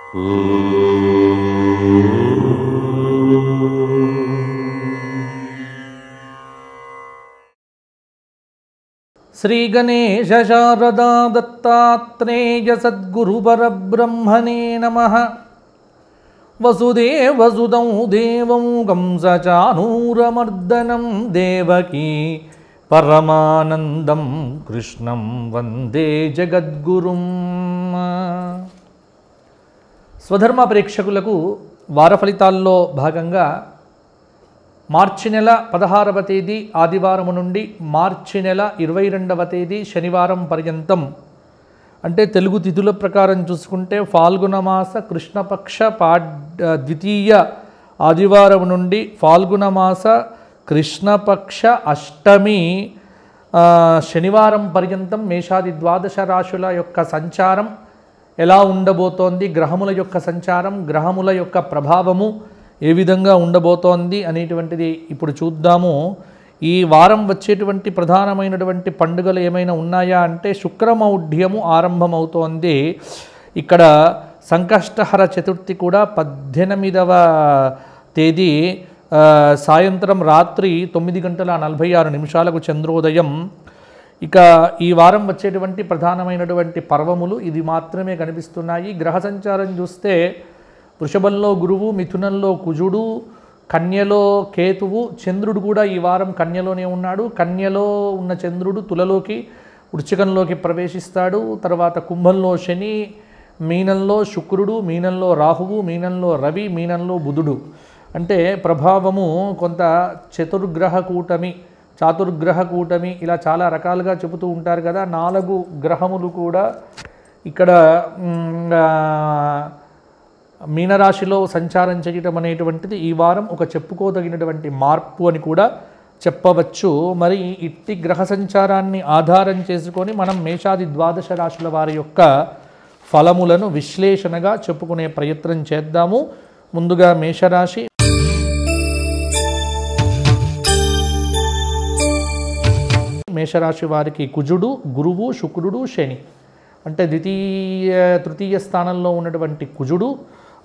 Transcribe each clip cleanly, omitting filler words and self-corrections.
శ్రీ గణేశ శారదా దత్తాత్రేయ సద్గురు పరబ్రహ్మణే నమః. వసుదేవసుతం దేవం కంసచానూరమర్దనం దేవకీ పరమానందం కృష్ణం వందే జగద్గురుం. స్వధర్మ ప్రేక్షకులకు వార ఫలితాల్లో భాగంగా మార్చి నెల 16వ తేదీ ఆదివారం నుండి మార్చి నెల 22వ తేదీ శనివారం పర్యంతం, అంటే తెలుగు తిథుల ప్రకారం చూసుకుంటే ఫాల్గుణ మాస కృష్ణపక్ష ద్వితీయ ఆదివారం నుండి ఫాల్గుణ మాస కృష్ణపక్ష అష్టమి శనివారం పర్యంతం మేషాది ద్వాదశ రాశుల యొక్క సంచారం ఎలా ఉండబోతోంది, గ్రహముల యొక్క సంచారం, గ్రహముల యొక్క ప్రభావము ఏ విధంగా ఉండబోతోంది అనేటువంటిది ఇప్పుడు చూద్దాము. ఈ వారం వచ్చేటువంటి ప్రధానమైనటువంటి పండుగలు ఏమైనా ఉన్నాయా అంటే శుక్రమౌఢ్యము ఆరంభమవుతోంది. ఇక్కడ సంకష్టహర చతుర్థి కూడా 18వ తేదీ సాయంత్రం రాత్రి 9:46 చంద్రోదయం. ఇక ఈ వారం వచ్చేటువంటి ప్రధానమైనటువంటి పర్వములు ఇది మాత్రమే కనిపిస్తున్నాయి. గ్రహ సంచారం చూస్తే వృషభంలో గురువు, మిథునంలో కుజుడు, కన్యలో కేతువు, చంద్రుడు కూడా ఈ వారం కన్యలోనే ఉన్నాడు. కన్యలో ఉన్న చంద్రుడు తులలోకి వృశ్చికంలోకి ప్రవేశిస్తాడు. తర్వాత కుంభంలో శని, మీనంలో శుక్రుడు, మీనంలో రాహువు, మీనంలో రవి, మీనంలో బుధుడు. అంటే ప్రభావము కొంత చాతుర్గ్రహ కూటమి ఇలా చాలా రకాలుగా చెబుతూ ఉంటారు కదా. 4 గ్రహములు కూడా ఇక్కడ మీనరాశిలో సంచారం చేయటం అనేటువంటిది ఈ వారం ఒక చెప్పుకోదగినటువంటి మార్పు అని కూడా చెప్పవచ్చు. మరి ఇట్టి గ్రహ సంచారాన్ని ఆధారం చేసుకొని మనం మేషాది ద్వాదశ రాశుల వారి యొక్క ఫలములను విశ్లేషణగా చెప్పుకునే ప్రయత్నం చేద్దాము. ముందుగా మేషరాశి. మేషరాశి వారికి కుజుడు, గురువు, శుక్రుడు, శని, అంటే తృతీయ స్థానంలో ఉన్నటువంటి కుజుడు,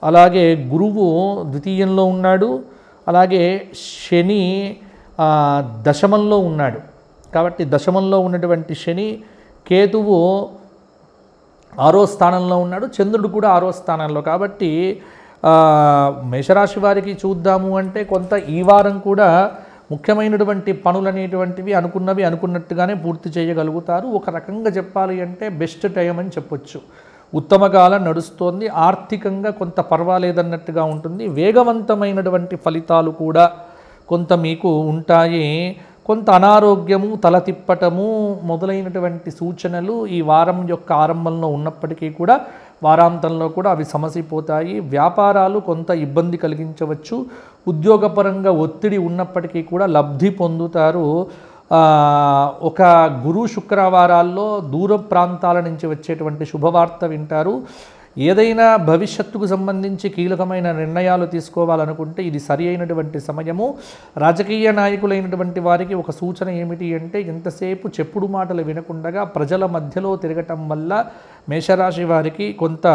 అలాగే గురువు ద్వితీయంలో ఉన్నాడు, అలాగే శని దశమంలో ఉన్నాడు. కాబట్టి దశమంలో ఉన్నటువంటి శని, కేతువు 6వ స్థానంలో ఉన్నాడు, చంద్రుడు కూడా 6వ స్థానంలో. కాబట్టి మేషరాశి వారికి చూద్దాము అంటే కొంత ఈ వారం కూడా ముఖ్యమైనటువంటి పనులు అనేటువంటివి అనుకున్నట్టుగానే పూర్తి చేయగలుగుతారు. ఒక రకంగా చెప్పాలి అంటే బెస్ట్ టైం అని చెప్పొచ్చు. ఉత్తమ కాలం నడుస్తోంది. ఆర్థికంగా కొంత పర్వాలేదన్నట్టుగా ఉంటుంది. వేగవంతమైనటువంటి ఫలితాలు కూడా కొంత మీకు ఉంటాయి. కొంత అనారోగ్యము, తల తిప్పటము మొదలైనటువంటి సూచనలు ఈ వారం యొక్క ఆరంభంలో ఉన్నప్పటికీ కూడా వారాంతంలో కూడా అవి సమసిపోతాయి. వ్యాపారాలు కొంత ఇబ్బంది కలిగించవచ్చు. ఉద్యోగపరంగా ఒత్తిడి ఉన్నప్పటికీ కూడా లబ్ధి పొందుతారు. ఒక గురు శుక్రవారాల్లో దూర ప్రాంతాల నుంచి వచ్చేటువంటి శుభవార్త వింటారు. ఏదైనా భవిష్యత్తుకు సంబంధించి కీలకమైన నిర్ణయాలు తీసుకోవాలనుకుంటే ఇది సరి అయినటువంటి సమయము. రాజకీయ నాయకులైనటువంటి వారికి ఒక సూచన ఏమిటి అంటే ఎంతసేపు చెప్పుడు మాటలు వినకుండా ప్రజల మధ్యలో తిరగటం వల్ల మేషరాశి వారికి కొంత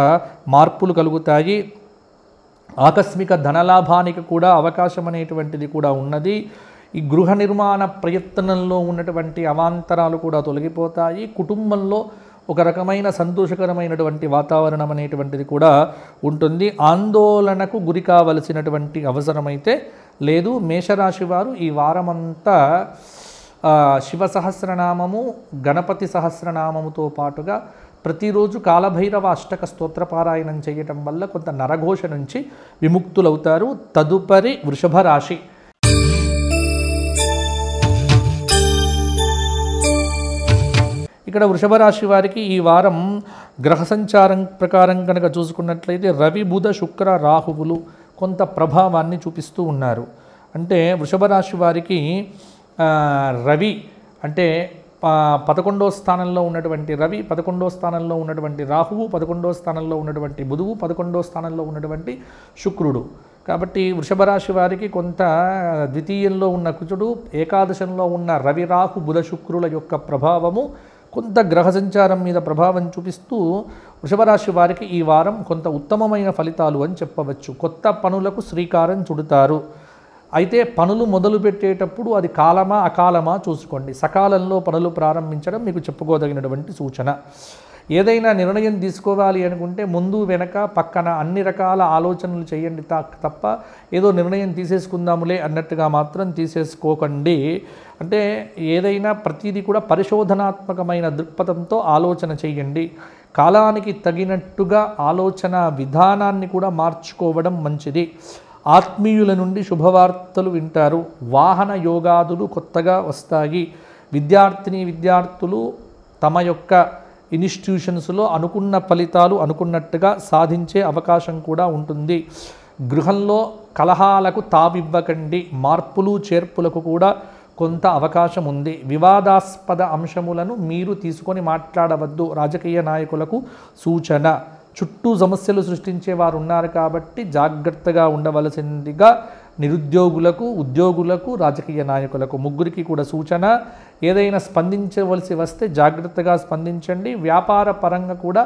మార్పులు కలుగుతాయి. ఆకస్మిక ధనలాభానికి కూడా అవకాశం అనేటువంటిది కూడా ఉన్నది. ఈ గృహ నిర్మాణ ప్రయత్నంలో ఉన్నటువంటి అవాంతరాలు కూడా తొలగిపోతాయి. కుటుంబంలో ఒక రకమైన సంతోషకరమైనటువంటి వాతావరణం అనేటువంటిది కూడా ఉంటుంది. ఆందోళనకు గురి కావలసినటువంటి అవసరమైతే లేదు. మేషరాశి వారు ఈ వారమంతా శివ సహస్రనామము, గణపతి సహస్రనామముతో పాటుగా ప్రతిరోజు కాలభైరవ అష్టక స్తోత్రపారాయణం చేయటం వల్ల కొంత నరఘోష నుంచి విముక్తులవుతారు. తదుపరి వృషభ రాశి. ఇక్కడ వృషభ రాశి వారికి ఈ వారం గ్రహ సంచారం ప్రకారం కనుక చూసుకున్నట్లయితే రవి, బుధ, శుక్ర, రాహువులు కొంత ప్రభావాన్ని చూపిస్తూ ఉన్నారు. అంటే వృషభ రాశి వారికి రవి అంటే 11వ స్థానంలో ఉన్నటువంటి రవి, 11వ స్థానంలో ఉన్నటువంటి రాహువు, 11వ స్థానంలో ఉన్నటువంటి బుధువు, 11వ స్థానంలో ఉన్నటువంటి శుక్రుడు. కాబట్టి వృషభ రాశి వారికి కొంత ద్వితీయంలో ఉన్న కుజుడు, ఏకాదశంలో ఉన్న రవి, రాహు, బుధ, శుక్రుల యొక్క ప్రభావము కొంత గ్రహ సంచారం మీద ప్రభావం చూపిస్తూ వృషభ రాశి వారికి ఈ వారం కొంత ఉత్తమమైన ఫలితాలు అని చెప్పవచ్చు. కొత్త పనులకు శ్రీకారం చుడతారు. అయితే పనులు మొదలు పెట్టేటప్పుడు అది కాలమా అకాలమా చూసుకోండి. సకాలంలో పనులు ప్రారంభించడం మీకు చెప్పుకోదగినటువంటి సూచన. ఏదైనా నిర్ణయం తీసుకోవాలి అనుకుంటే ముందు వెనక పక్కన అన్ని రకాల ఆలోచనలు చేయండి తప్ప ఏదో నిర్ణయం తీసేసుకుందాములే అన్నట్టుగా మాత్రం తీసేసుకోకండి. అంటే ఏదైనా ప్రతిదీ కూడా పరిశోధనాత్మకమైన దృక్పథంతో ఆలోచన చేయండి. కాలానికి తగినట్టుగా ఆలోచన విధానాన్ని కూడా మార్చుకోవడం మంచిది. ఆత్మీయుల నుండి శుభవార్తలు వింటారు. వాహన యోగాదులు కొత్తగా వస్తాయి. విద్యార్థులు తమ యొక్క ఇన్స్టిట్యూషన్స్లో అనుకున్న ఫలితాలు అనుకున్నట్టుగా సాధించే అవకాశం కూడా ఉంటుంది. గృహంలో కలహాలకు తావివ్వకండి. మార్పులు చేర్పులకు కూడా కొంత అవకాశం ఉంది. వివాదాస్పద అంశములను మీరు తీసుకొని మాట్లాడవద్దు. రాజకీయ నాయకులకు సూచన. చుట్టూ సమస్యలు సృష్టించే వారు ఉన్నారు కాబట్టి జాగ్రత్తగా ఉండవలసిందిగా నిరుద్యోగులకు, ఉద్యోగులకు, రాజకీయ నాయకులకు ముగ్గురికి కూడా సూచన. ఏదైనా స్పందించవలసి వస్తే జాగ్రత్తగా స్పందించండి. వ్యాపార పరంగా కూడా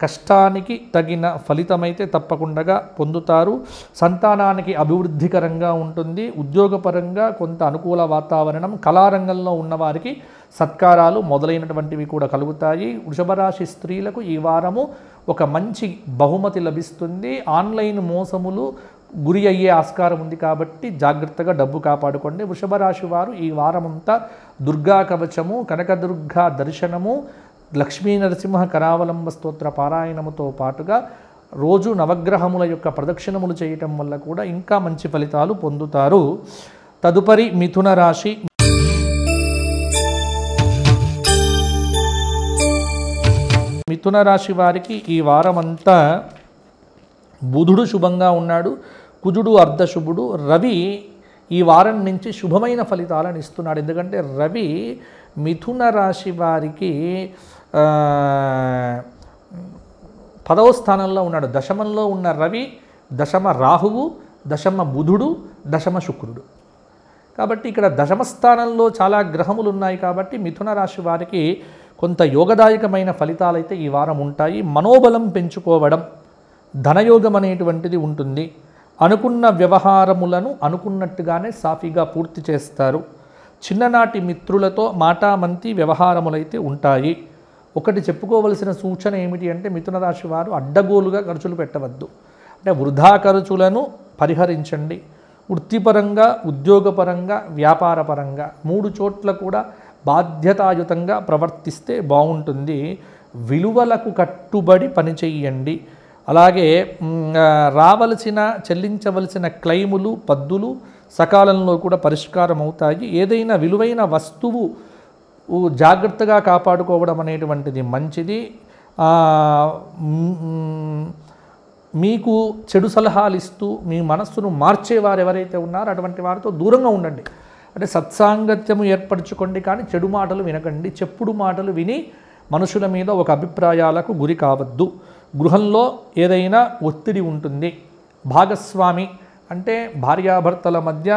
కష్టానికి తగిన ఫలితమైతే తప్పకుండా పొందుతారు. సంతానానికి అభివృద్ధికరంగా ఉంటుంది. ఉద్యోగపరంగా కొంత అనుకూల వాతావరణం. కళారంగంలో ఉన్నవారికి సత్కారాలు మొదలైనటువంటివి కూడా కలుగుతాయి. వృషభ రాశి స్త్రీలకు ఈ వారము ఒక మంచి బహుమతి లభిస్తుంది. ఆన్లైన్ మోసములు గురి అయ్యే ఆస్కారం ఉంది కాబట్టి జాగ్రత్తగా డబ్బు కాపాడుకోండి. వృషభ రాశి వారు ఈ వారమంతా దుర్గా కవచము, కనకదుర్గా దర్శనము, లక్ష్మీ నరసింహ కరావలంబ స్తోత్ర పారాయణముతో పాటుగా రోజు నవగ్రహముల యొక్క ప్రదక్షిణములు చేయటం వల్ల కూడా ఇంకా మంచి ఫలితాలు పొందుతారు. తదుపరి మిథున రాశి. మిథున రాశి వారికి ఈ వారమంతా బుధుడు శుభంగా ఉన్నాడు. కుజుడు అర్ధశుభుడు. రవి ఈ వారం నుంచి శుభమైన ఫలితాలను ఇస్తున్నాడు. ఎందుకంటే రవి మిథున రాశి వారికి 10వ స్థానంలో ఉన్నాడు. దశమంలో ఉన్న రవి, దశమ రాహువు, దశమ బుధుడు, దశమ శుక్రుడు. కాబట్టి ఇక్కడ దశమ స్థానంలో చాలా గ్రహములు ఉన్నాయి కాబట్టి మిథున రాశి వారికి కొంత యోగదాయకమైన ఫలితాలైతే ఈ వారం ఉంటాయి. మనోబలం పెంచుకోవడం, ధనయోగం అనేటువంటిది ఉంటుంది. అనుకున్న వ్యవహారములను అనుకున్నట్టుగానే సాఫీగా పూర్తి చేస్తారు. చిన్ననాటి మిత్రులతో మాటామంతి వ్యవహారములైతే ఉంటాయి. ఒకటి చెప్పుకోవలసిన సూచన ఏమిటి అంటే మిథున రాశి వారు అడ్డగోలుగా ఖర్చులు పెట్టవద్దు. అంటే వృధా ఖర్చులను పరిహరించండి. వృత్తిపరంగా, ఉద్యోగపరంగా, వ్యాపారపరంగా 3 చోట్ల కూడా బాధ్యతాయుతంగా ప్రవర్తిస్తే బాగుంటుంది. విలువలకు కట్టుబడి పనిచేయండి. అలాగే చెల్లించవలసిన క్లెయిములు, పద్దులు సకాలంలో కూడా పరిష్కారం అవుతాయి. ఏదైనా విలువైన వస్తువు జాగ్రత్తగా కాపాడుకోవడం అనేటువంటిది మంచిది. మీకు చెడు సలహాలు ఇస్తూ మీ మనస్సును మార్చేవారు ఎవరైతే ఉన్నారో అటువంటి వారితో దూరంగా ఉండండి. అంటే సత్సాంగత్యము ఏర్పరచుకోండి, కానీ చెడు మాటలు వినకండి. చెప్పుడు మాటలు విని మనుషుల మీద ఒక అభిప్రాయాలకు గురి కావద్దు. గృహంలో ఏదైనా ఒత్తిడి ఉంటుంది. భాగస్వామి అంటే భార్యాభర్తల మధ్య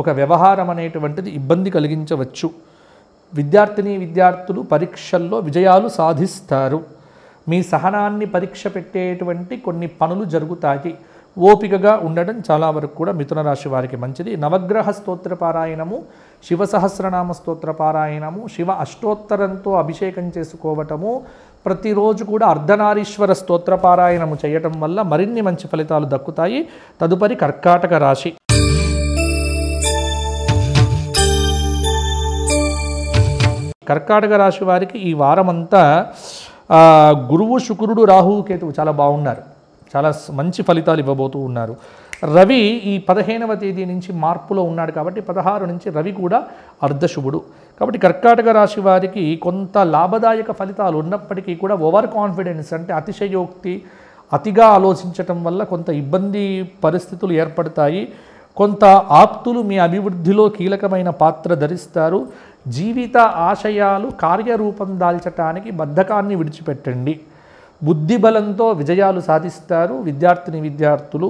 ఒక వ్యవహారం అనేటువంటిది ఇబ్బంది కలిగించవచ్చు. విద్యార్థులు పరీక్షల్లో విజయాలు సాధిస్తారు. మీ సహనాన్ని పరీక్ష పెట్టేటువంటి కొన్ని పనులు జరుగుతాయి. ఓపికగా ఉండడం చాలా వరకు కూడా మిథున రాశి వారికి మంచిది. నవగ్రహ స్తోత్ర పారాయణము, శివ సహస్రనామ స్తోత్ర పారాయణము, శివ అష్టోత్తరంతో అభిషేకం చేసుకోవటము, ప్రతిరోజు కూడా అర్ధనారీశ్వర స్తోత్ర పారాయణము చేయటం వల్ల మరిన్ని మంచి ఫలితాలు దక్కుతాయి. తదుపరి కర్కాటక రాశి. కర్కాటక రాశి వారికి ఈ వారమంతా గురువు, శుక్రుడు, రాహువు, కేతువు చాలా బాగున్నారు. చాలా మంచి ఫలితాలు ఇవ్వబోతూ ఉన్నారు. రవి ఈ 15వ తేదీ నుంచి మార్పులో ఉన్నాడు కాబట్టి 16 నుంచి రవి కూడా అర్ధశుభుడు. కాబట్టి కర్కాటక రాశి వారికి కొంత లాభదాయక ఫలితాలు ఉన్నప్పటికీ కూడా ఓవర్ కాన్ఫిడెన్స్ అంటే అతిశయోక్తి, అతిగా ఆలోచించటం వల్ల కొంత ఇబ్బంది పరిస్థితులు ఏర్పడతాయి. కొంత ఆప్తులు మీ అభివృద్ధిలో కీలకమైన పాత్ర ధరిస్తారు. జీవిత ఆశయాలు కార్యరూపం దాల్చటానికి బద్ధకాన్ని విడిచిపెట్టండి. బుద్ధిబలంతో విజయాలు సాధిస్తారు. విద్యార్థులు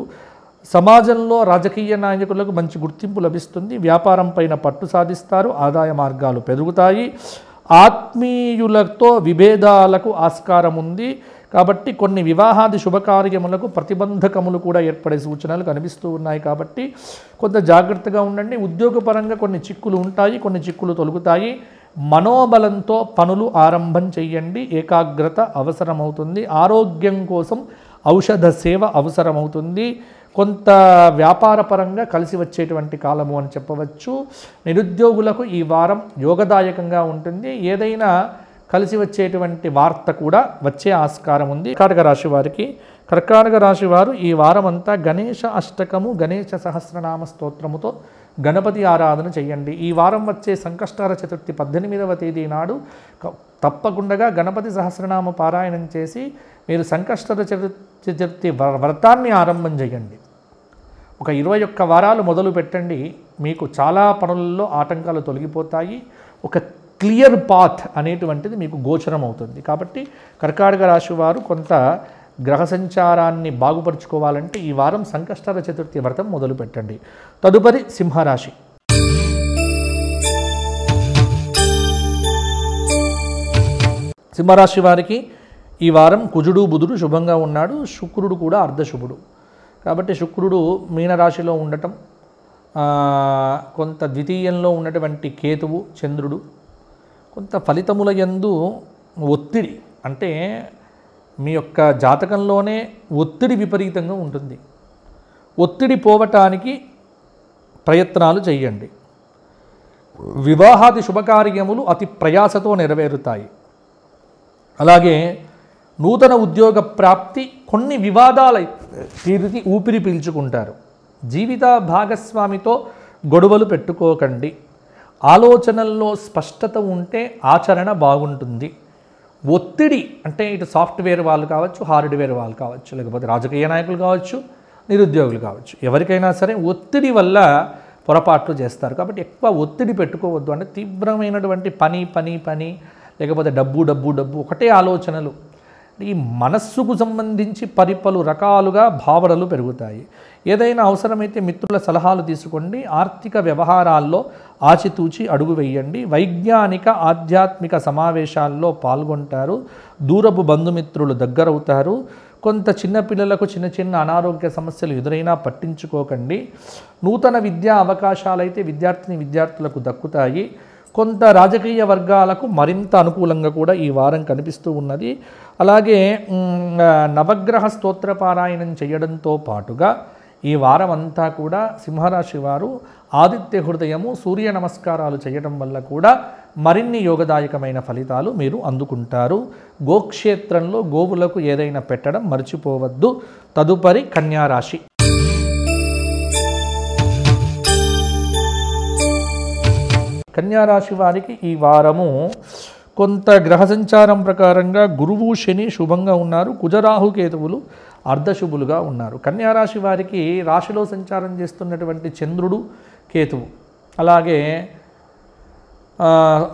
సమాజంలో రాజకీయ నాయకులకు మంచి గుర్తింపు లభిస్తుంది. వ్యాపారం పైన పట్టు సాధిస్తారు. ఆదాయ మార్గాలు పెరుగుతాయి. ఆత్మీయులతో విభేదాలకు ఆస్కారం ఉంది. కాబట్టి కొన్ని వివాహాది శుభకార్యములకు ప్రతిబంధకములు కూడా ఏర్పడే సూచనలు కనిపిస్తూ ఉన్నాయి. కాబట్టి కొంత జాగ్రత్తగా ఉండండి. ఉద్యోగపరంగా కొన్ని చిక్కులు ఉంటాయి, కొన్ని చిక్కులు తొలగుతాయి. మనోబలంతో పనులు ఆరంభం చేయండి. ఏకాగ్రత అవసరమవుతుంది. ఆరోగ్యం కోసం ఔషధ సేవ అవసరమవుతుంది. కొంత వ్యాపారపరంగా కలిసి వచ్చేటువంటి కాలము అని చెప్పవచ్చు. నిరుద్యోగులకు ఈ వారం యోగదాయకంగా ఉంటుంది. ఏదైనా కలిసి వచ్చేటువంటి వార్త కూడా వచ్చే ఆస్కారం ఉంది. కర్కాటక రాశి వారికి, కర్కాటక రాశి వారు ఈ వారం అంతా గణేశ అష్టకము, గణేశ సహస్రనామ స్తోత్రముతో గణపతి ఆరాధన చేయండి. ఈ వారం వచ్చే సంకష్టార చతుర్థి 18వ తేదీ నాడు తప్పకుండా గణపతి సహస్రనామ పారాయణం చేసి మీరు సంకష్టార చతుర్థి వ్రతాన్ని ఆరంభం చేయండి. ఒక 21 వారాలు మొదలు పెట్టండి. మీకు చాలా పనులలో ఆటంకాలు తొలగిపోతాయి. ఒక క్లియర్ పాత్ అనేటువంటిది మీకు గోచరం అవుతుంది. కాబట్టి కర్కాటక రాశి వారు కొంత గ్రహ సంచారాన్ని బాగుపరుచుకోవాలంటే ఈ వారం సంకష్టార చతుర్థి వ్రతం మొదలు పెట్టండి. తదుపరి సింహరాశి. సింహరాశి వారికి ఈ వారం కుజుడు బుధుడు శుభంగా ఉన్నాడు. శుక్రుడు కూడా అర్ధశుభుడు. కాబట్టి శుక్రుడు మీనరాశిలో ఉండటం, కొంత ద్వితీయంలో ఉన్నటువంటి కేతువు చంద్రుడు కొంత ఫలితముల యందు ఒత్తిడి, అంటే మీ యొక్క జాతకంలోనే ఒత్తిడి విపరీతంగా ఉంటుంది. ఒత్తిడి పోవటానికి ప్రయత్నాలు చేయండి. వివాహాది శుభకార్యములు అతి ప్రయాసతో నెరవేరుతాయి. అలాగే నూతన ఉద్యోగ ప్రాప్తి, కొన్ని వివాదాల తీరిని ఊపిరి పీల్చుకుంటారు. జీవిత భాగస్వామితో గొడవలు పెట్టుకోకండి. ఆలోచనల్లో స్పష్టత ఉంటే ఆచరణ బాగుంటుంది. ఒత్తిడి అంటే ఇటు సాఫ్ట్వేర్ వాళ్ళు కావచ్చు, హార్డ్వేర్ వాళ్ళు కావచ్చు, లేకపోతే రాజకీయ నాయకులు కావచ్చు, నిరుద్యోగులు కావచ్చు, ఎవరికైనా సరే ఒత్తిడి వల్ల పొరపాట్లు చేస్తారు. కాబట్టి ఎక్కువ ఒత్తిడి పెట్టుకోవద్దు. అంటే తీవ్రమైనటువంటి పని లేకపోతే డబ్బు ఒకటే ఆలోచనలు, ఈ మనస్సుకు సంబంధించి పలు రకాలుగా భావనలు పెరుగుతాయి. ఏదైనా అవసరమైతే మిత్రుల సలహాలు తీసుకోండి. ఆర్థిక వ్యవహారాల్లో ఆచితూచి అడుగు వేయండి. వైజ్ఞానిక ఆధ్యాత్మిక సమావేశాల్లో పాల్గొంటారు. దూరపు బంధుమిత్రులు దగ్గరవుతారు. కొంత చిన్నపిల్లలకు చిన్న అనారోగ్య సమస్యలు ఎదురైనా పట్టించుకోకండి. నూతన విద్యా అవకాశాలైతే విద్యార్థులకు దక్కుతాయి. కొంత రాజకీయ వర్గాలకు మరింత అనుకూలంగా కూడా ఈ వారం కనిపిస్తూ ఉన్నది. అలాగే నవగ్రహ స్తోత్ర పారాయణం చేయడంతో పాటుగా ఈ వారం అంతా కూడా సింహరాశి వారు ఆదిత్య హృదయము, సూర్య నమస్కారాలు చేయడం వల్ల కూడా మరిన్ని యోగదాయకమైన ఫలితాలు మీరు అందుకుంటారు. గోక్షేత్రంలో గోవులకు ఏదైనా పెట్టడం మర్చిపోవద్దు. తదుపరి కన్యారాశి. కన్యారాశి వారికి ఈ వారము కొంత గ్రహ సంచారం ప్రకారంగా గురువు శని శుభంగా ఉన్నారు. కుజరాహు కేతువులు అర్ధశుభులుగా ఉన్నారు. కన్యారాశి వారికి రాశిలో సంచారం చేస్తున్నటువంటి చంద్రుడు కేతువు, అలాగే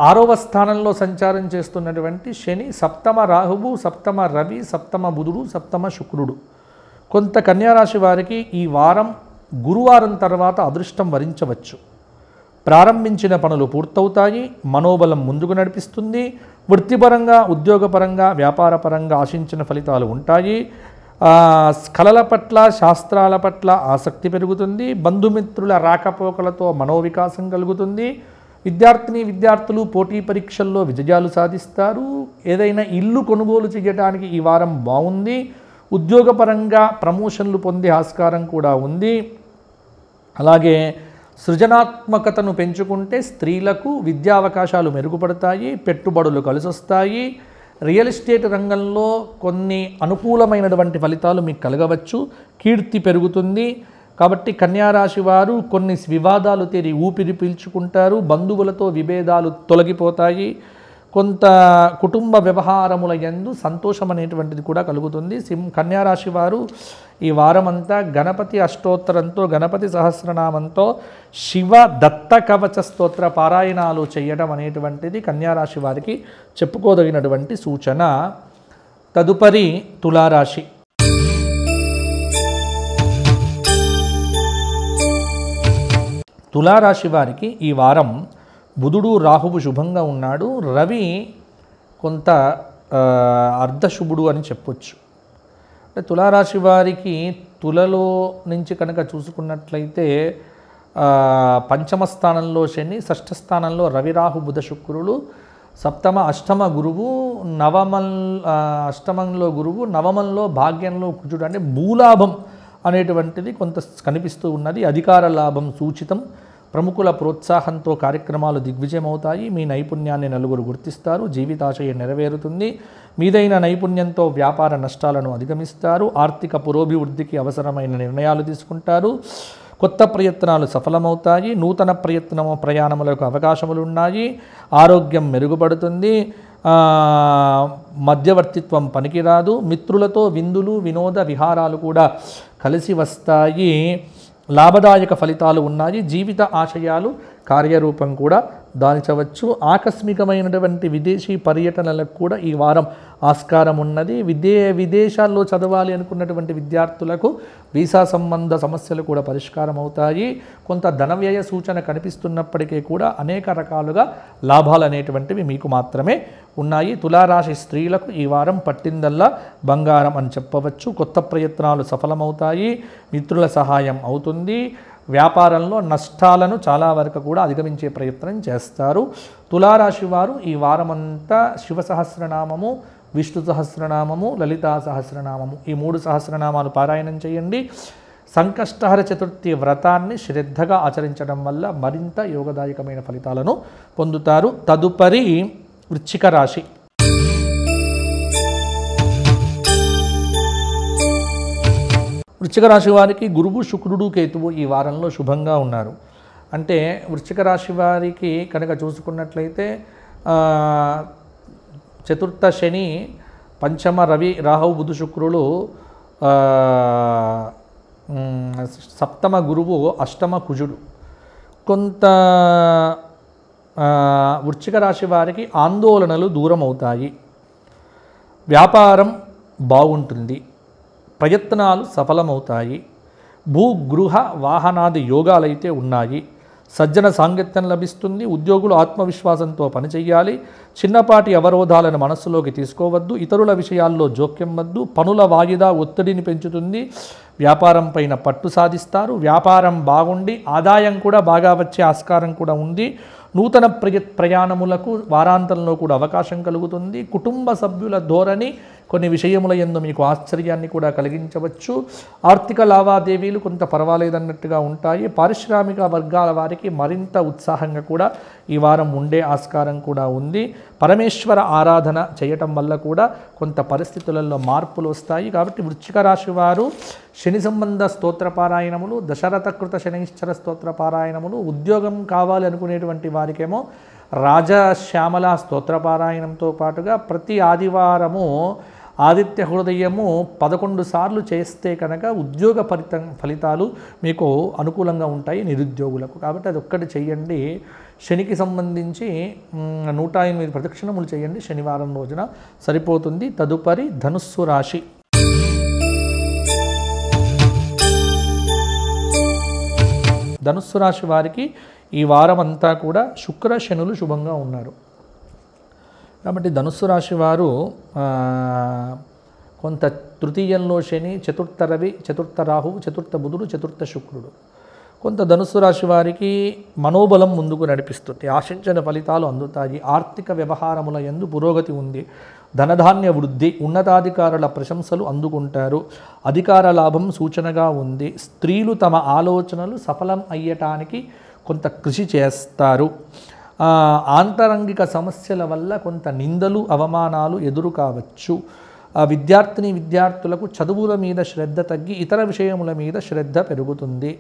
6వ స్థానంలో సంచారం చేస్తున్నటువంటి శని, సప్తమ రాహువు, సప్తమ రవి, సప్తమ బుధుడు, సప్తమ శుక్రుడు. కొంత కన్యారాశి వారికి ఈ వారం గురువారం తర్వాత అదృష్టం వరించవచ్చు. ప్రారంభించిన పనులు పూర్తవుతాయి. మనోబలం ముందుకు నడిపిస్తుంది. వృత్తిపరంగా, ఉద్యోగపరంగా, వ్యాపారపరంగా ఆశించిన ఫలితాలు ఉంటాయి. కళల పట్ల, శాస్త్రాల పట్ల ఆసక్తి పెరుగుతుంది. బంధుమిత్రుల రాకపోకలతో మనోవికాసం కలుగుతుంది. విద్యార్థులు పోటీ పరీక్షల్లో విజయాలు సాధిస్తారు. ఏదైనా ఇల్లు కొనుగోలు చేయడానికి ఈ వారం బాగుంది. ఉద్యోగపరంగా ప్రమోషన్లు పొందే ఆస్కారం కూడా ఉంది. అలాగే సృజనాత్మకతను పెంచుకుంటే స్త్రీలకు విద్యా అవకాశాలు మెరుగుపడతాయి. పెట్టుబడులు కలిసొస్తాయి. రియల్ ఎస్టేట్ రంగంలో కొన్ని అనుకూలమైనటువంటి ఫలితాలు మీకు కలగవచ్చు. కీర్తి పెరుగుతుంది. కాబట్టి కన్యారాశి వారు కొన్ని వివాదాలు తీరి ఊపిరి పీల్చుకుంటారు. బంధువులతో విభేదాలు తొలగిపోతాయి. కొంత కుటుంబ వ్యవహారముల యందు సంతోషం అనేటువంటిది కూడా కలుగుతుంది. కన్యారాశి వారు ఈ వారమంతా గణపతి అష్టోత్తరంతో, గణపతి సహస్రనామంతో శివ దత్త కవచ స్తోత్ర పారాయణాలు చేయడం అనేటువంటిది కన్యారాశి వారికి చెప్పుకోదగినటువంటి సూచన. తదుపరి తులారాశి. తులారాశి వారికి ఈ వారం బుధుడు రాహువు శుభంగా ఉన్నాడు, రవి కొంత అర్ధశుభుడు అని చెప్పొచ్చు. అంటే తులారాశి వారికి తులలో నుంచి కనుక చూసుకున్నట్లయితే పంచమ స్థానంలో శని, షష్ఠ స్థానంలో రవి రాహు బుధ శుక్రులు, సప్తమ అష్టమ గురువు, అష్టమంలో గురువు, నవమంలో భాగ్యంలో కుజుడు. అంటే భూలాభం అనేటువంటిది కొంత కనిపిస్తూ ఉన్నది. అధికార లాభం సూచితం. ప్రముఖుల ప్రోత్సాహంతో కార్యక్రమాలు దిగ్విజయం అవుతాయి. మీ నైపుణ్యాన్ని నలుగురు గుర్తిస్తారు. జీవితాశయం నెరవేరుతుంది. మీదైన నైపుణ్యంతో వ్యాపార నష్టాలను అధిగమిస్తారు. ఆర్థిక పురోభివృద్ధికి అవసరమైన నిర్ణయాలు తీసుకుంటారు. కొత్త ప్రయత్నాలు సఫలమవుతాయి. నూతన ప్రయాణములకు అవకాశములు ఉన్నాయి. ఆరోగ్యం మెరుగుపడుతుంది. మధ్యవర్తిత్వం పనికిరాదు. మిత్రులతో విందులు వినోద విహారాలు కూడా కలిసి వస్తాయి. లాభదాయక ఫలితాలు ఉన్నాయి. జీవిత ఆశయాలు కార్యరూపం కూడా దాల్చవచ్చు. ఆకస్మికమైనటువంటి విదేశీ పర్యటనలకు కూడా ఈ వారం ఆస్కారం ఉన్నది. విదేశాల్లో చదవాలి అనుకున్నటువంటి విద్యార్థులకు వీసా సంబంధ సమస్యలు కూడా పరిష్కారం అవుతాయి. కొంత ధనవ్యయ సూచన కనిపిస్తున్నప్పటికీ కూడా అనేక రకాలుగా లాభాలు అనేటువంటివి మీకు మాత్రమే ఉన్నాయి. తులారాశి స్త్రీలకు ఈ వారం పట్టిందల్లా బంగారం అని చెప్పవచ్చు. కొత్త ప్రయత్నాలు సఫలమవుతాయి. మిత్రుల సహాయం అవుతుంది. వ్యాపారంలో నష్టాలను చాలా వరకు కూడా అధిగమించే ప్రయత్నం చేస్తారు. తులారాశి వారు ఈ వారమంతా శివ సహస్రనామము, విష్ణు సహస్రనామము, లలితా సహస్రనామము, ఈ 3 సహస్రనామాలు పారాయణం చేయండి. సంకష్టహర చతుర్థి వ్రతాన్ని శ్రద్ధగా ఆచరించడం వల్ల మరింత యోగదాయకమైన ఫలితాలను పొందుతారు. తదుపరి వృశ్చిక రాశి. వృశ్చిక రాశి వారికి గురువు, శుక్రుడు, కేతువు ఈ వారంలో శుభంగా ఉన్నారు. అంటే వృశ్చిక రాశి వారికి కనుక చూసుకున్నట్లయితే చతుర్థ శని, పంచమ రవి రాహు బుధ శుక్రులు, సప్తమ గురువు, అష్టమ కుజుడు. కొంత వృశ్చిక రాశి వారికి ఆందోళనలు దూరం అవుతాయి. వ్యాపారం బాగుంటుంది. ప్రయత్నాలు సఫలమవుతాయి. భూగృహ వాహనాది యోగాలైతే ఉన్నాయి. సజ్జన సాంగత్యం లభిస్తుంది. ఉద్యోగులు ఆత్మవిశ్వాసంతో పనిచేయాలి. చిన్నపాటి అవరోధాలను మనస్సులోకి తీసుకోవద్దు. ఇతరుల విషయాల్లో జోక్యం వద్దు. పనుల వాయిదా ఒత్తిడిని పెంచుతుంది. వ్యాపారం పైన పట్టు సాధిస్తారు. వ్యాపారం బాగుండి ఆదాయం కూడా బాగా వచ్చే ఆస్కారం కూడా ఉంది. నూతన ప్రయాణములకు వారాంతంలో కూడా అవకాశం కలుగుతుంది. కుటుంబ సభ్యుల ధోరణి కొన్ని విషయముల యందు మీకు ఆశ్చర్యాన్ని కూడా కలిగించవచ్చు. ఆర్థిక లావాదేవీలు కొంత పర్వాలేదన్నట్టుగా ఉంటాయి. పారిశ్రామిక వర్గాల వారికి మరింత ఉత్సాహంగా కూడా ఈ వారం ఉండే ఆస్కారం కూడా ఉంది. పరమేశ్వర ఆరాధన చేయటం వల్ల కూడా కొంత పరిస్థితులలో మార్పులు వస్తాయి. కాబట్టి వృశ్చిక రాశి వారు శని సంబంధ స్తోత్ర పారాయణములు, దశరథకృత శనైశ్చర స్తోత్ర పారాయణములు, ఉద్యోగం కావాలి అనుకునేటువంటి వారికేమో రాజశ్యామల స్తోత్ర పారాయణంతో పాటుగా ప్రతి ఆదివారము ఆదిత్య హృదయము 11 సార్లు చేస్తే కనుక ఉద్యోగ ఫలితాలు మీకు అనుకూలంగా ఉంటాయి నిరుద్యోగులకు. కాబట్టి అది ఒక్కటి చేయండి. శనికి సంబంధించి 108 ప్రదక్షిణములు చేయండి శనివారం రోజున, సరిపోతుంది. తదుపరి ధనుస్సు రాశి. ధనుస్సు రాశి వారికి ఈ వారం అంతా కూడా శుక్ర శనులు శుభంగా ఉన్నారు. కాబట్టి ధనుస్సు రాశి వారు కొంత తృతీయంలో శని, చతుర్థ రవి, చతుర్థ రాహువు, చతుర్థ బుధుడు, చతుర్థ శుక్రుడు. కొంత ధనుస్సు రాశి వారికి మనోబలం ముందుకు నడిపిస్తుంది. ఆశించిన ఫలితాలు అందుతాయి. ఆర్థిక వ్యవహారముల యందు పురోగతి ఉంది. ధనధాన్య వృద్ధి, ఉన్నతాధికారుల ప్రశంసలు అందుకుంటారు. అధికార లాభం సూచనగా ఉంది. స్త్రీలు తమ ఆలోచనలు సఫలం అయ్యటానికి కొంత కృషి చేస్తారు. ఆంతరంగిక సమస్యల వల్ల కొంత నిందలు, అవమానాలు ఎదురు కావచ్చు. విద్యార్థులకు చదువుల మీద శ్రద్ధ తగ్గి ఇతర విషయముల మీద శ్రద్ధ పెరుగుతుంది.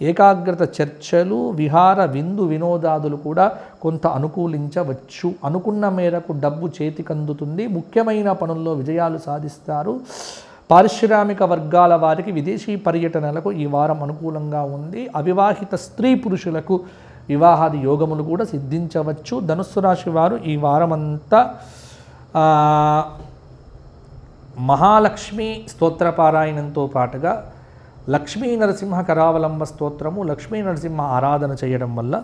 ఏకాగ్రత చర్చలు, విహార విందు వినోదాదులు కూడా కొంత అనుకూలించవచ్చు. అనుకున్న మేరకు డబ్బు చేతికందుతుంది. ముఖ్యమైన పనుల్లో విజయాలు సాధిస్తారు. పారిశ్రామిక వర్గాల వారికి విదేశీ పర్యటనలకు ఈ వారం అనుకూలంగా ఉంది. అవివాహిత స్త్రీ పురుషులకు వివాహాది యోగములు కూడా సిద్ధించవచ్చు. ధనుస్సు రాశి వారు ఈ వారమంతా మహాలక్ష్మి స్తోత్ర పారాయణంతో పాటుగా లక్ష్మీ నరసింహ కరావలంబ స్తోత్రము, లక్ష్మీ నరసింహ ఆరాధన చేయడం వల్ల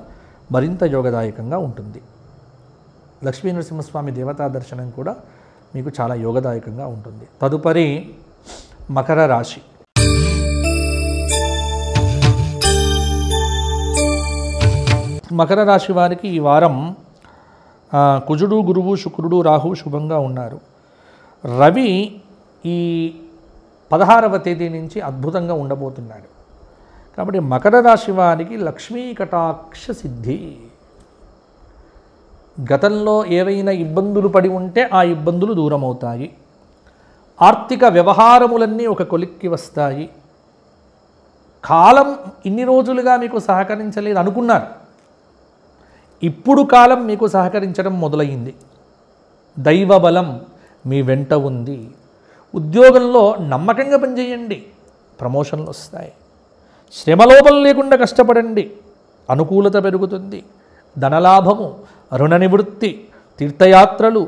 మరింత యోగదాయకంగా ఉంటుంది. లక్ష్మీ నరసింహస్వామి దేవతా దర్శనం కూడా మీకు చాలా యోగదాయకంగా ఉంటుంది. తదుపరి మకర రాశి. మకర రాశి వారికి ఈ వారం కుజుడు, గురువు, శుక్రుడు, రాహువు శుభంగా ఉన్నారు. రవి ఈ 16వ తేదీ నుంచి అద్భుతంగా ఉండబోతున్నాడు. కాబట్టి మకర రాశి వారికి లక్ష్మీ కటాక్ష సిద్ధి. గతంలో ఏవైనా ఇబ్బందులు పడి ఉంటే ఆ ఇబ్బందులు దూరం అవుతాయి. ఆర్థిక వ్యవహారములన్నీ ఒక కొలిక్కి వస్తాయి. కాలం ఇన్ని రోజులుగా మీకు సహకరించలేదు అనుకున్నారు, ఇప్పుడు కాలం మీకు సహకరించడం మొదలైంది. దైవబలం మీ వెంట ఉంది. ఉద్యోగంలో నమ్మకంగా పనిచేయండి, ప్రమోషన్లు వస్తాయి. శ్రమలోపం లేకుండా కష్టపడండి, అనుకూలత పెరుగుతుంది. ధనలాభము, రుణ నివృత్తి, తీర్థయాత్రలు,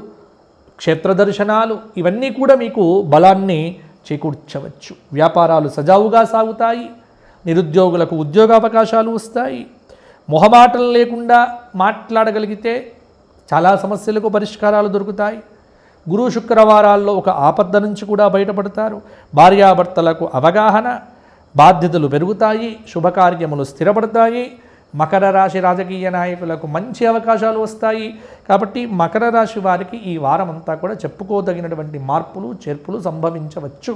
క్షేత్ర దర్శనాలు ఇవన్నీ కూడా మీకు బలాన్ని చేకూర్చవచ్చు. వ్యాపారాలు సజావుగా సాగుతాయి. నిరుద్యోగులకు ఉద్యోగ అవకాశాలు వస్తాయి. మొహమాటం లేకుండా మాట్లాడగలిగితే చాలా సమస్యలకు పరిష్కారాలు దొరుకుతాయి. గురు శుక్రవారాల్లో ఒక ఆపద నుంచి కూడా బయటపడతారు. భార్యాభర్తలకు అవగాహన, బాధ్యతలు పెరుగుతాయి. శుభకార్యములు స్థిరపడతాయి. మకర రాశి రాజకీయ నాయకులకు మంచి అవకాశాలు వస్తాయి. కాబట్టి మకర రాశి వారికి ఈ వారం అంతా కూడా చెప్పుకోదగినటువంటి మార్పులు చేర్పులు సంభవించవచ్చు.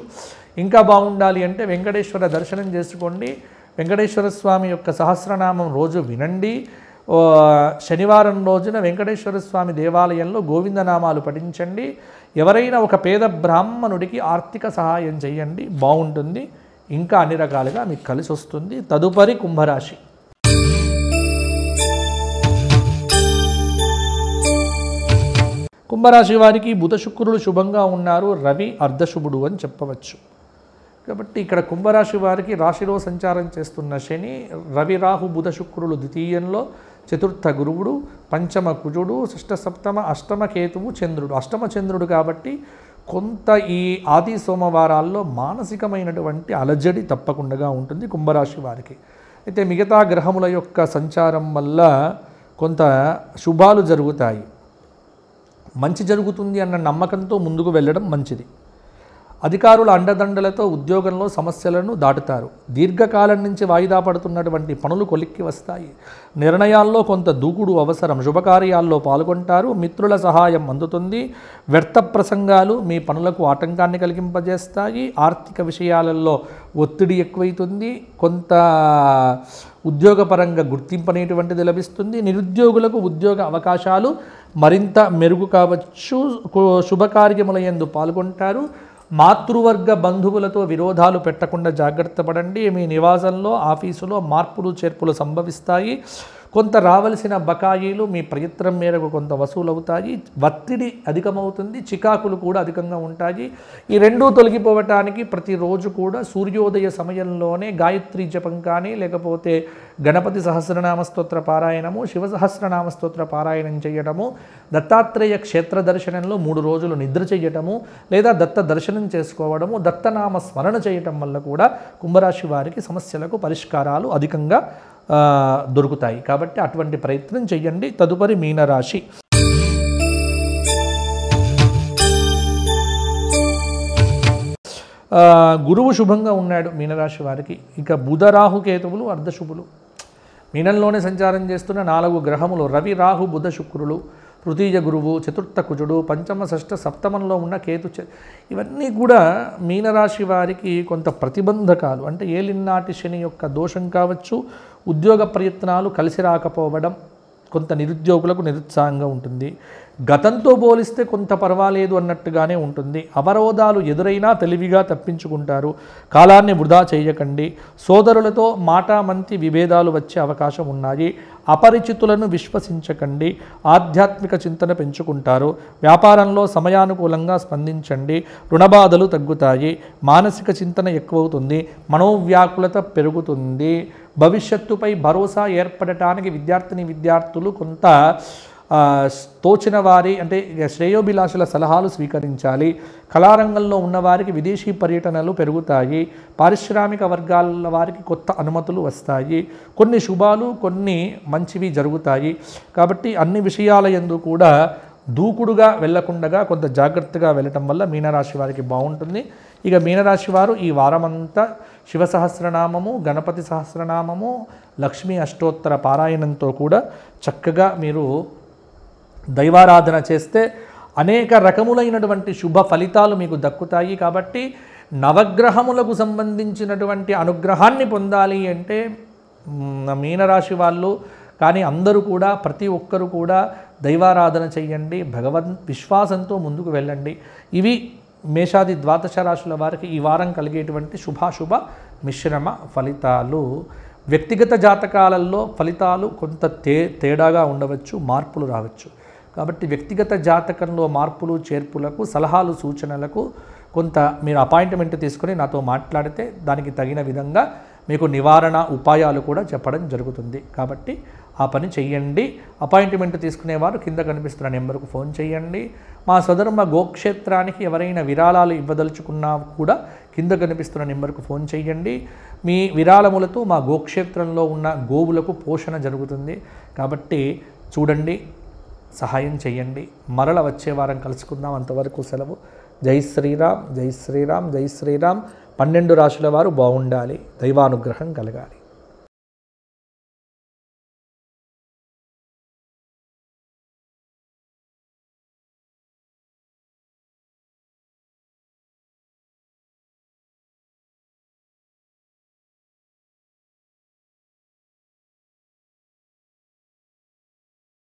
ఇంకా బాగుండాలి అంటే వెంకటేశ్వర దర్శనం చేసుకోండి. వెంకటేశ్వర స్వామి యొక్క సహస్రనామం రోజు వినండి. శనివారం రోజున వెంకటేశ్వర స్వామి దేవాలయంలో గోవిందనామాలు పఠించండి. ఎవరైనా ఒక పేద బ్రాహ్మణుడికి ఆర్థిక సహాయం చేయండి, బాగుంటుంది. ఇంకా అన్ని రకాలుగా మీకు కలిసి వస్తుంది. తదుపరి కుంభరాశి. కుంభరాశి వారికి బుధ శుక్రుడు శుభంగా ఉన్నారు. రవి అర్ధశుభుడు అని చెప్పవచ్చు. కాబట్టి ఇక్కడ కుంభరాశి వారికి రాశిలో సంచారం చేస్తున్న శని, రవి, రాహు, బుధ శుక్రులు ద్వితీయంలో, చతుర్థ గురువుడు, పంచమ కుజుడు, షష్ఠ సప్తమ అష్టమ కేతువు, చంద్రుడు. అష్టమ చంద్రుడు కాబట్టి కొంత ఈ ఆది సోమవారాల్లో మానసికమైనటువంటి అలజడి తప్పకుండా ఉంటుంది కుంభరాశి వారికి. అయితే మిగతా గ్రహముల యొక్క సంచారం వల్ల కొంత శుభాలు జరుగుతాయి. మంచి జరుగుతుంది అన్న నమ్మకంతో ముందుకు వెళ్ళడం మంచిది. అధికారుల అండదండలతో ఉద్యోగంలో సమస్యలను దాటుతారు. దీర్ఘకాలం నుంచి వాయిదా పడుతున్నటువంటి పనులు కొలిక్కి వస్తాయి. నిర్ణయాల్లో కొంత దూకుడు అవసరం. శుభకార్యాల్లో పాల్గొంటారు. మిత్రుల సహాయం అందుతుంది. వ్యర్థ ప్రసంగాలు మీ పనులకు ఆటంకాన్ని కలిగింపజేస్తాయి. ఆర్థిక విషయాలలో ఒత్తిడి ఎక్కువైతుంది. కొంత ఉద్యోగపరంగా గుర్తింపు అనేటువంటిది లభిస్తుంది. నిరుద్యోగులకు ఉద్యోగ అవకాశాలు మరింత మెరుగు కావచ్చు. శుభకార్యముల యందు పాల్గొంటారు. మాతృవర్గ బంధువులతో విరోధాలు పెట్టకుండా జాగ్రత్త పడండి. మీ నివాసంలో, ఆఫీసులో మార్పులు చేర్పులు సంభవిస్తాయి. కొంత రావలసిన బకాయిలు మీ ప్రయత్నం మేరకు కొంత వసూలవుతాయి. ఒత్తిడి అధికమవుతుంది. చికాకులు కూడా అధికంగా ఉంటాయి. ఈ రెండూ తొలగిపోవటానికి ప్రతిరోజు కూడా సూర్యోదయ సమయంలోనే గాయత్రి జపం కానీ, లేకపోతే గణపతి సహస్రనామ స్తోత్ర పారాయణము, శివ సహస్రనామ స్తోత్ర పారాయణం చేయటము, దత్తాత్రేయ క్షేత్ర దర్శనంలో 3 రోజులు నిద్ర చేయటము, లేదా దత్త దర్శనం చేసుకోవడము, దత్తనామ స్మరణ చేయటం వల్ల కూడా కుంభరాశి వారికి సమస్యలకు పరిష్కారాలు అధికంగా దొరుకుతాయి. కాబట్టి అటువంటి ప్రయత్నం చేయండి. తదుపరి మీనరాశి. గురువు శుభంగా ఉన్నాడు మీనరాశి వారికి. ఇక బుధ, రాహు, కేతువులు అర్ధశుభులు. మీనంలోనే సంచారం చేస్తున్న 4 గ్రహములు రవి, రాహు, బుధ, శుక్రులు, తృతీయ గురువు, చతుర్థ కుజుడు, పంచమ, షష్ఠ, సప్తమంలో ఉన్న కేతు, ఇవన్నీ కూడా మీనరాశి వారికి కొంత ప్రతిబంధకాలు. అంటే ఏలినాటి శని యొక్క దోషం కావచ్చు. ఉద్యోగ ప్రయత్నాలు కలిసి రాకపోవడం కొంత నిరుద్యోగులకు నిరుత్సాహంగా ఉంటుంది. గతంతో పోలిస్తే కొంత పర్వాలేదు అన్నట్టుగానే ఉంటుంది. అవరోధాలు ఎదురైనా తెలివిగా తప్పించుకుంటారు. కాలాన్ని వృధా చేయకండి. సోదరులతో మాటామంతి విభేదాలు వచ్చే అవకాశం ఉన్నాయి. అపరిచితులను విశ్వసించకండి. ఆధ్యాత్మిక చింతన పెంచుకుంటారు. వ్యాపారంలో సమయానుకూలంగా స్పందించండి. రుణబాధలు తగ్గుతాయి. మానసిక చింతన ఎక్కువవుతుంది. మనోవ్యాకులత పెరుగుతుంది. భవిష్యత్తుపై భరోసా ఏర్పడటానికి విద్యార్థులు కొంత తోచిన వారి అంటే శ్రేయోభిలాషుల సలహాలు స్వీకరించాలి. కళారంగంలో ఉన్నవారికి విదేశీ పర్యటనలు పెరుగుతాయి. పారిశ్రామిక వర్గాల వారికి కొత్త అనుమతులు వస్తాయి. కొన్ని శుభాలు కొన్ని మంచివి జరుగుతాయి. కాబట్టి అన్ని విషయాల యందు కూడా దూకుడుగా వెళ్లకుండా కొంత జాగ్రత్తగా వెళ్ళటం వల్ల మీనరాశి వారికి బాగుంటుంది. ఇక మీనరాశి వారు ఈ వారమంతా శివ సహస్రనామము, గణపతి సహస్రనామము, లక్ష్మీ అష్టోత్తర పారాయణంతో కూడా చక్కగా మీరు దైవారాధన చేస్తే అనేక రకములైనటువంటి శుభ ఫలితాలు మీకు దక్కుతాయి. కాబట్టి నవగ్రహములకు సంబంధించినటువంటి అనుగ్రహాన్ని పొందాలి అంటే మీనరాశి వాళ్ళు కానీ అందరూ కూడా ప్రతి ఒక్కరూ కూడా దైవారాధన చెయ్యండి. భగవద్ విశ్వాసంతో ముందుకు వెళ్ళండి. ఇవి మేషాది ద్వాదశ రాశుల వారికి ఈ వారం కలిగేటువంటి శుభాశుభ మిశ్రమ ఫలితాలు. వ్యక్తిగత జాతకాలలో ఫలితాలు కొంత తేడాగా ఉండవచ్చు, మార్పులు రావచ్చు. కాబట్టి వ్యక్తిగత జాతకంలో మార్పులు చేర్పులకు, సలహాలు సూచనలకు కొంత మీరు అపాయింట్మెంట్ తీసుకొని నాతో మాట్లాడితే దానికి తగిన విధంగా మీకు నివారణ ఉపాయాలు కూడా చెప్పడం జరుగుతుంది. కాబట్టి ఆ పని చెయ్యండి. అపాయింట్మెంట్ తీసుకునేవారు కింద కనిపిస్తున్న నెంబర్కు ఫోన్ చేయండి. మా స్వధర్మ గోక్షేత్రానికి ఎవరైనా విరాళాలు ఇవ్వదలుచుకున్నా కూడా కింద కనిపిస్తున్న నెంబర్కు ఫోన్ చేయండి. మీ విరాళములతో మా గోక్షేత్రంలో ఉన్న గోవులకు పోషణ జరుగుతుంది. కాబట్టి చూడండి, సహాయం చేయండి. మరల వచ్చే వారం కలుసుకుందాం. అంతవరకు సెలవు. జై శ్రీరామ్, జై శ్రీరామ్, జై శ్రీరామ్. 12 రాశుల వారు బాగుండాలి, దైవానుగ్రహం కలగాలి.